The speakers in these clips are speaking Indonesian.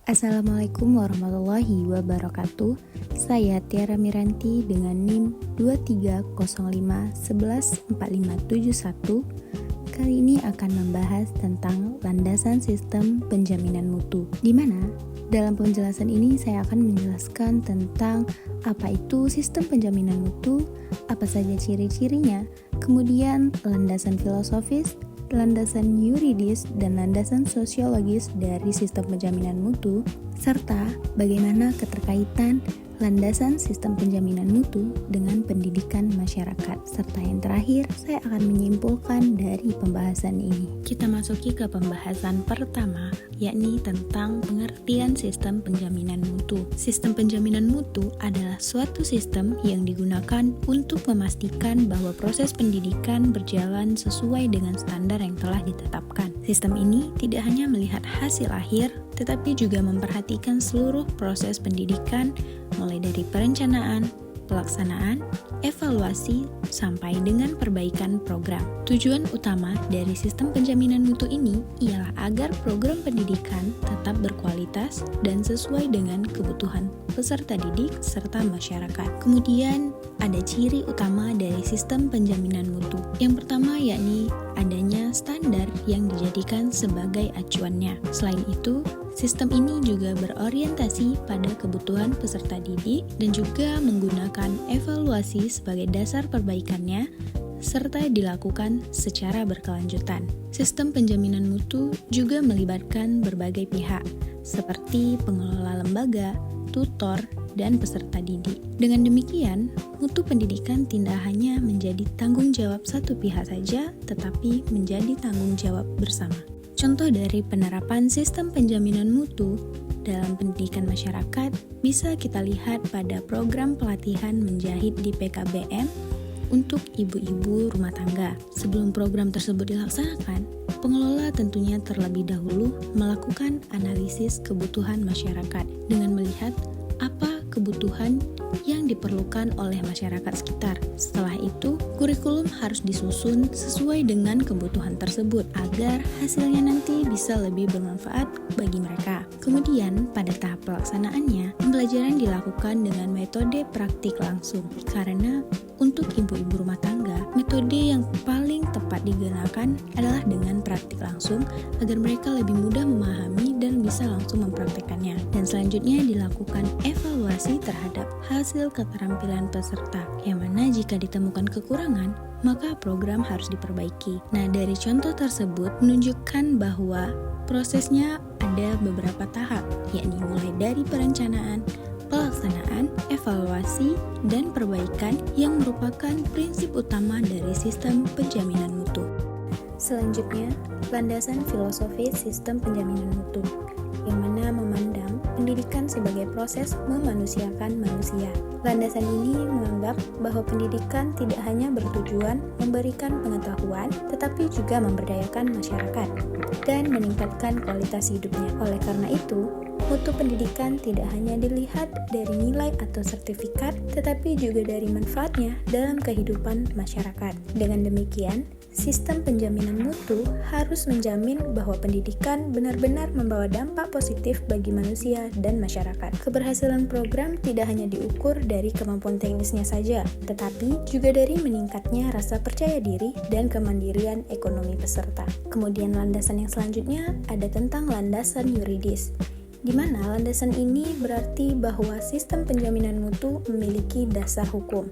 Assalamualaikum warahmatullahi wabarakatuh. Saya Tiara Miranti dengan NIM 2305114571. Kali ini akan membahas tentang landasan sistem penjaminan mutu. Di mana dalam penjelasan ini saya akan menjelaskan tentang apa itu sistem penjaminan mutu, apa saja ciri-cirinya, kemudian landasan filosofis, landasan yuridis, dan landasan sosiologis dari sistem penjaminan mutu, serta bagaimana keterkaitan landasan sistem penjaminan mutu dengan pendidikan masyarakat. Serta yang terakhir, saya akan menyimpulkan dari pembahasan ini. Kita masuki ke pembahasan pertama, yakni tentang pengertian sistem penjaminan mutu. Sistem penjaminan mutu adalah suatu sistem yang digunakan untuk memastikan bahwa proses pendidikan berjalan sesuai dengan standar yang telah ditetapkan. Sistem ini tidak hanya melihat hasil akhir, tetapi juga memperhatikan seluruh proses pendidikan, mulai dari perencanaan, pelaksanaan, evaluasi, sampai dengan perbaikan program. Tujuan utama dari sistem penjaminan mutu ini ialah agar program pendidikan tetap berkualitas dan sesuai dengan kebutuhan peserta didik serta masyarakat. Kemudian, ada ciri utama dari sistem penjaminan mutu. Yang pertama yakni adanya standar yang dijadikan sebagai acuannya. Selain itu, sistem ini juga berorientasi pada kebutuhan peserta didik dan juga menggunakan evaluasi sebagai dasar perbaikannya serta dilakukan secara berkelanjutan. Sistem penjaminan mutu juga melibatkan berbagai pihak seperti pengelola lembaga, tutor, dan peserta didik. Dengan demikian, mutu pendidikan tidak hanya menjadi tanggung jawab satu pihak saja, tetapi menjadi tanggung jawab bersama. Contoh dari penerapan sistem penjaminan mutu dalam pendidikan masyarakat bisa kita lihat pada program pelatihan menjahit di PKBM untuk ibu-ibu rumah tangga. Sebelum program tersebut dilaksanakan, pengelola tentunya terlebih dahulu melakukan analisis kebutuhan masyarakat dengan melihat apa kebutuhan yang diperlukan oleh masyarakat sekitar. Setelah itu, kurikulum harus disusun sesuai dengan kebutuhan tersebut agar hasilnya nanti bisa lebih bermanfaat bagi mereka. Kemudian, pada tahap pelaksanaannya, pembelajaran dilakukan dengan metode praktik langsung. Karena untuk ibu-ibu rumah tangga, metode yang paling tepat digunakan adalah dengan praktik langsung agar mereka lebih mudah memahami dan bisa langsung mempraktekannya. Dan selanjutnya dilakukan evaluasi terhadap hasil keterampilan peserta, yang mana jika ditemukan kekurangan, maka program harus diperbaiki. Nah, dari contoh tersebut menunjukkan bahwa prosesnya ada beberapa tahap, yakni mulai dari perencanaan, pelaksanaan, evaluasi, dan perbaikan yang merupakan prinsip utama dari sistem penjaminan mutu. Selanjutnya, landasan filosofis sistem penjaminan mutu, yang mana memandang pendidikan sebagai proses memanusiakan manusia. Landasan ini menganggap bahwa pendidikan tidak hanya bertujuan memberikan pengetahuan, tetapi juga memberdayakan masyarakat dan meningkatkan kualitas hidupnya. Oleh karena itu, mutu pendidikan tidak hanya dilihat dari nilai atau sertifikat, tetapi juga dari manfaatnya dalam kehidupan masyarakat. Dengan demikian, sistem penjaminan mutu harus menjamin bahwa pendidikan benar-benar membawa dampak positif bagi manusia dan masyarakat. Keberhasilan program tidak hanya diukur dari kemampuan teknisnya saja, tetapi juga dari meningkatnya rasa percaya diri dan kemandirian ekonomi peserta. Kemudian landasan yang selanjutnya ada tentang landasan yuridis, di mana landasan ini berarti bahwa sistem penjaminan mutu memiliki dasar hukum.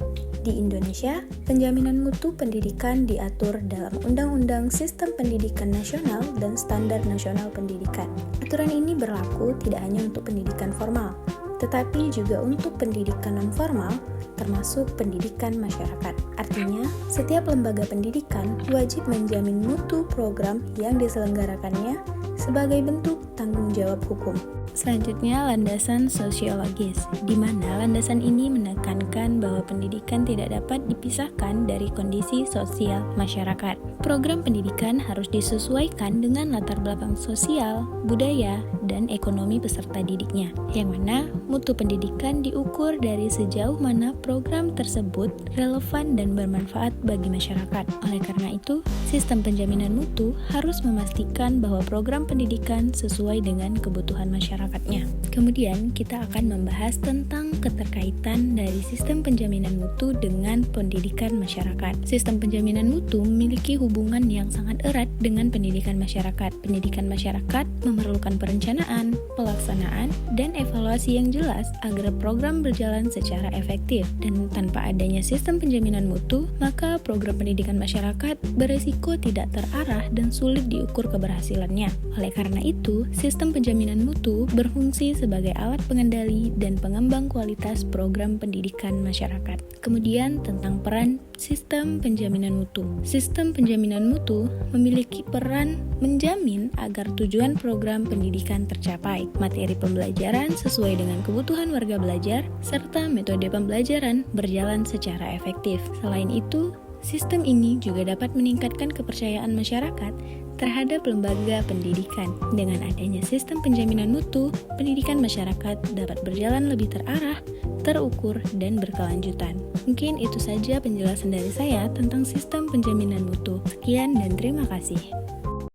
Di Indonesia, penjaminan mutu pendidikan diatur dalam Undang-Undang Sistem Pendidikan Nasional dan Standar Nasional Pendidikan. Aturan ini berlaku tidak hanya untuk pendidikan formal, tetapi juga untuk pendidikan non-formal, termasuk pendidikan masyarakat. Artinya, setiap lembaga pendidikan wajib menjamin mutu program yang diselenggarakannya sebagai bentuk tanggung jawab hukum. Selanjutnya, landasan sosiologis, di mana landasan ini menekankan bahwa pendidikan tidak dapat dipisahkan dari kondisi sosial masyarakat. Program pendidikan harus disesuaikan dengan latar belakang sosial, budaya, dan ekonomi peserta didiknya, yang mana mutu pendidikan diukur dari sejauh mana program tersebut relevan dan bermanfaat bagi masyarakat. Oleh karena itu, sistem penjaminan mutu harus memastikan bahwa program pendidikan sesuai dengan kebutuhan masyarakatnya. Kemudian, kita akan membahas tentang keterkaitan dari sistem penjaminan mutu dengan pendidikan masyarakat. Sistem penjaminan mutu memiliki hubungan yang sangat erat dengan pendidikan masyarakat. Pendidikan masyarakat memerlukan perencanaan, pelaksanaan, dan evaluasi yang jelas agar program berjalan secara efektif. Dan tanpa adanya sistem penjaminan mutu, maka program pendidikan masyarakat beresiko tidak terarah dan sulit diukur keberhasilannya. Oleh karena itu, sistem penjaminan mutu berfungsi sebagai alat pengendali dan pengembang kualitas program pendidikan masyarakat. Kemudian tentang peran sistem penjaminan mutu. Sistem penjaminan mutu memiliki peran menjamin agar tujuan program pendidikan tercapai, materi pembelajaran sesuai dengan kebutuhan warga belajar, serta metode pembelajaran berjalan secara efektif. Selain itu, sistem ini juga dapat meningkatkan kepercayaan masyarakat terhadap lembaga pendidikan. Dengan adanya sistem penjaminan mutu, pendidikan masyarakat dapat berjalan lebih terarah, terukur, dan berkelanjutan. Mungkin itu saja penjelasan dari saya tentang sistem penjaminan mutu. Sekian dan terima kasih.